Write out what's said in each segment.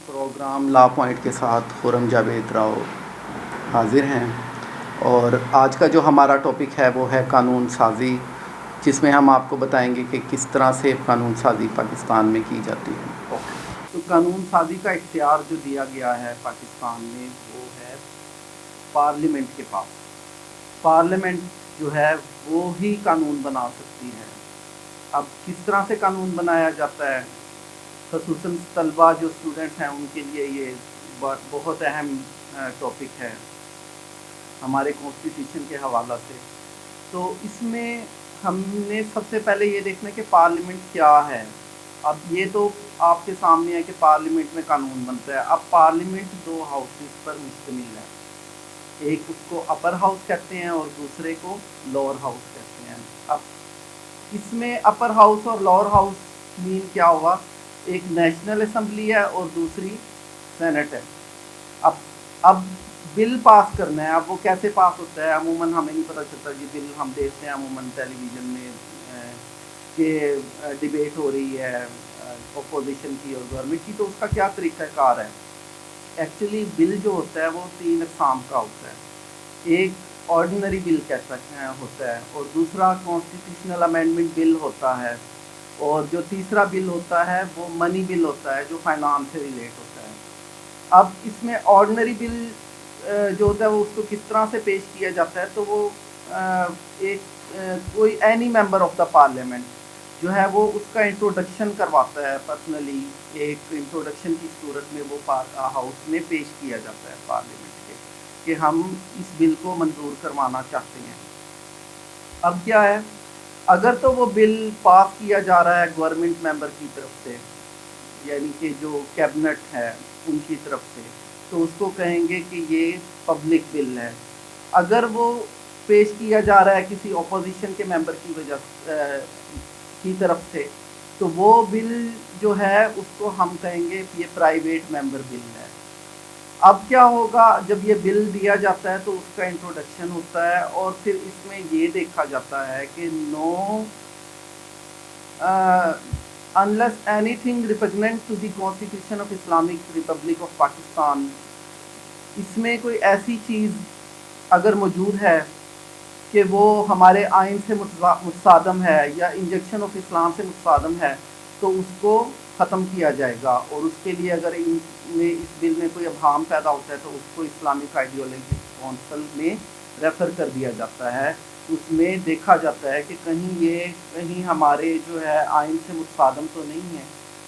Programme law point کے ساتھ خرم جاوید راؤ حاضر ہیں، اور آج کا جو ہمارا ٹاپک ہے وہ ہے قانون سازی، جس میں ہم آپ کو بتائیں گے کہ کس طرح سے قانون سازی پاکستان میں کی جاتی ہے۔ تو قانون سازی کا اختیار جو دیا گیا ہے پاکستان میں وہ ہے پارلیمنٹ کے پاس۔ پارلیمنٹ جو ہے وہ ہی قانون بنا سکتی ہے۔ اب کس طرح سے قانون بنایا جاتا ہے، خصوصاً طلبہ جو اسٹوڈنٹس ہیں ان کے لیے یہ بہت اہم ٹاپک ہے ہمارے کانسٹیٹیوشن کے حوالہ سے۔ تو اس میں ہم نے سب سے پہلے یہ دیکھنا کہ پارلیمنٹ کیا ہے۔ اب یہ تو آپ کے سامنے ہے کہ پارلیمنٹ میں قانون بنتا ہے۔ اب پارلیمنٹ دو ہاؤسز پر مشتمل ہے، ایک اس کو اپر ہاؤس کہتے ہیں اور دوسرے کو لوور ہاؤس کہتے ہیں۔ اب اس میں اپر ہاؤس اور لوور ہاؤس مین کیا ہوا، ایک نیشنل اسمبلی ہے اور دوسری سینٹ ہے۔ اب بل پاس کرنا ہے، اب وہ کیسے پاس ہوتا ہے عموماً ہمیں نہیں پتہ چلتا جی۔ بل ہم دیکھتے ہیں عموماً ٹیلی ویژن میں کہ ڈیبیٹ ہو رہی ہے اپوزیشن کی اور گورنمنٹ کی، تو اس کا کیا طریقہ کار ہے۔ ایکچولی بل جو ہوتا ہے وہ 3 اقسام کا ہوتا ہے۔ ایک آرڈینری بل کہتا ہے ہوتا ہے، اور دوسرا کانسٹیٹیوشنل امینڈمنٹ بل ہوتا ہے، اور جو تیسرا بل ہوتا ہے وہ منی بل ہوتا ہے جو فائنانس سے ریلیٹ ہوتا ہے۔ اب اس میں آرڈینری بل جو ہوتا ہے وہ اس کو کس طرح سے پیش کیا جاتا ہے، تو وہ ایک کوئی any member of the parliament جو ہے وہ اس کا انٹروڈکشن کرواتا ہے پرسنلی، ایک انٹروڈکشن کی صورت میں وہ ہاؤس میں پیش کیا جاتا ہے پارلیمنٹ کے کہ ہم اس بل کو منظور کروانا چاہتے ہیں۔ اب کیا ہے، اگر تو وہ بل پاس کیا جا رہا ہے گورنمنٹ ممبر کی طرف سے، یعنی کہ جو کیبنٹ ہے ان کی طرف سے، تو اس کو کہیں گے کہ یہ پبلک بل ہے۔ اگر وہ پیش کیا جا رہا ہے کسی اپوزیشن کے ممبر کی وجہ کی طرف سے، تو وہ بل جو ہے اس کو ہم کہیں گے یہ پرائیویٹ ممبر بل ہے۔ اب کیا ہوگا، جب یہ بل دیا جاتا ہے تو اس کا انٹروڈکشن ہوتا ہے، اور پھر اس میں یہ دیکھا جاتا ہے کہ unless anything repugnant to the Constitution of Islamic Republic of Pakistan، اس میں کوئی ایسی چیز اگر موجود ہے کہ وہ ہمارے آئین سے متصادم ہے یا انجیکشن آف اسلام سے متصادم ہے، تو اس کو ختم کیا جائے گا، اور اس کے لیے اگر اس بل میں کوئی ابہام پیدا ہوتا ہے تو اس کو اسلامک آئیڈیالوجی کونسل میں ریفر کر دیا جاتا ہے۔ اس میں دیکھا جاتا ہے کہ کہیں ہمارے جو ہے آئین سے متصادم تو نہیں ہے،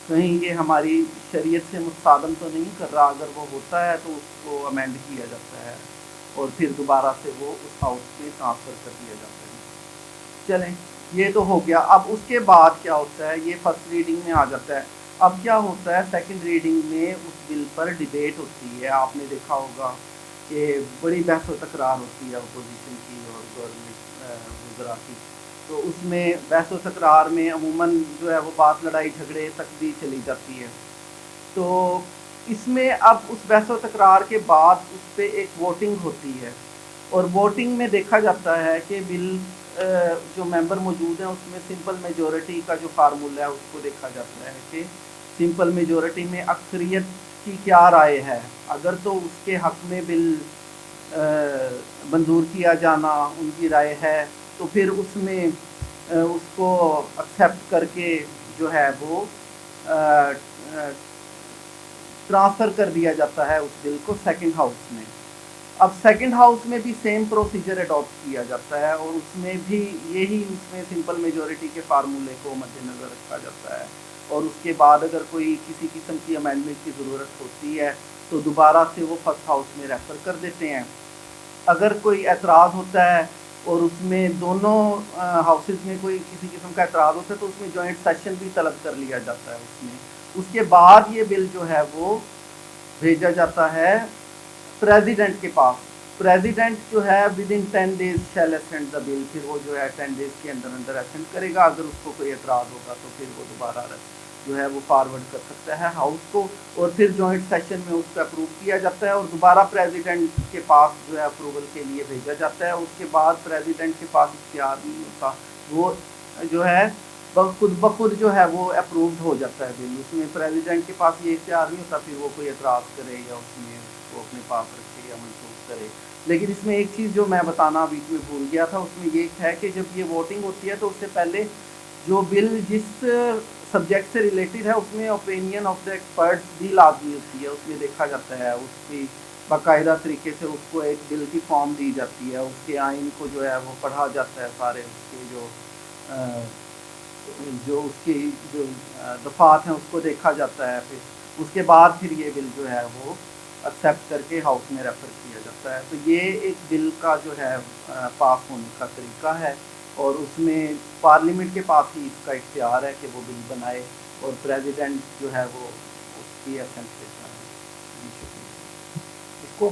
کہیں یہ ہماری شریعت سے متصادم تو نہیں کر رہا۔ اگر وہ ہوتا ہے تو اس کو امینڈ کیا جاتا ہے، اور پھر دوبارہ سے وہ اس ہاؤس میں ٹرانسفر کر دیا جاتا ہے۔ چلیں، یہ تو ہو گیا۔ اب اس کے بعد کیا ہوتا ہے، یہ فرسٹ ریڈنگ میں آ جاتا ہے۔ اب کیا ہوتا ہے، سیکنڈ ریڈنگ میں اس بل پر ڈیبیٹ ہوتی ہے۔ آپ نے دیکھا ہوگا کہ بڑی بحث و تکرار ہوتی ہے اپوزیشن کی اور گورنمنٹ وزراء کی، تو اس میں بحث و تکرار میں عموماً جو ہے وہ بات لڑائی جھگڑے تک بھی چلی جاتی ہے۔ تو اس میں اب اس بحث و تکرار کے بعد اس پہ ایک ووٹنگ ہوتی ہے، اور ووٹنگ میں دیکھا جاتا ہے کہ بل جو ممبر موجود ہیں اس میں سمپل میجورٹی کا جو فارمولا ہے اس کو دیکھا جاتا ہے کہ سمپل میجورٹی میں اکثریت کی کیا رائے ہے۔ اگر تو اس کے حق میں بل منظور کیا جانا ان کی رائے ہے، تو پھر اس میں اس کو ایکسیپٹ کر کے جو ہے وہ ٹرانسفر کر دیا جاتا ہے اس بل کو سیکنڈ ہاؤس میں۔ اب سیکنڈ ہاؤس میں بھی سیم پروسیجر اڈاپٹ کیا جاتا ہے، اور اس میں بھی اس میں سمپل میجورٹی کے فارمولے کو مد نظر رکھا جاتا ہے، اور اس کے بعد اگر کوئی کسی قسم کی امینڈمنٹ کی ضرورت ہوتی ہے تو دوبارہ سے وہ فرسٹ ہاؤس میں ریفر کر دیتے ہیں۔ اگر کوئی اعتراض ہوتا ہے اور اس میں دونوں ہاؤسز میں کوئی کسی قسم کا اعتراض ہوتا ہے تو اس میں جوائنٹ سیشن بھی طلب کر لیا جاتا ہے اس میں۔ اس کے بعد یہ بل جو ہے وہ بھیجا جاتا ہے پریزیڈنٹ کے پاس۔ پریزیڈنٹ جو ہے within 10 days shall assent the bill, پھر وہ جو ہے 10 days کے اندر اسینڈ کرے گا۔ اگر اس کو کوئی اعتراض ہوگا تو پھر وہ دوبارہ جو ہے وہ فارورڈ کر سکتا ہے ہاؤس کو، اور پھر جوائنٹ سیشن میں اس کو اپروو کیا جاتا ہے، اور دوبارہ پریزیڈنٹ کے پاس جو ہے اپروول کے لیے بھیجا جاتا ہے۔ اس کے بعد پریزیڈنٹ کے پاس اختیار نہیں ہوتا، وہ جو ہے خود بخود جو ہے وہ اپرووڈ ہو جاتا ہے بل. اس میں پریزیڈنٹ کے پاس یہ اختیار نہیں ہوتا پھر وہ کوئی اعتراض کرے یا اس میں وہ اپنے پاس رکھے یا منسوخ کرے. لیکن اس میں ایک چیز جو میں بتانا بیچ میں بھول گیا تھا, اس میں یہ ہے کہ جب یہ ووٹنگ ہوتی ہے تو اس سے پہلے جو بل جس سبجیکٹ سے ریلیٹڈ ہے اس میں اوپینین آف دا ایکسپرٹس بھی لازمی ہوتی ہے. اس میں دیکھا جاتا ہے, اس کی باقاعدہ طریقے سے اس کو ایک بل کی فارم دی جاتی ہے, اس کے آئین کو جو ہے وہ پڑھا جاتا ہے, سارے اس کے جو اس کی جو دفعات ہیں اس کو دیکھا جاتا ہے. پھر اس کے بعد پھر یہ بل جو ہے وہ ایکسیپٹ کر کے ہاؤس میں ریفر کیا جاتا ہے. تو یہ ایک بل کا جو ہے پاس ہونے کا طریقہ ہے, اور اس میں پارلیمنٹ کے پاس ہی اس کا اختیار ہے کہ وہ بل بنائے, اور پریزیڈنٹ جو ہے وہ اس کی اسینٹ لیتا ہے. جی شکریہ. اس کو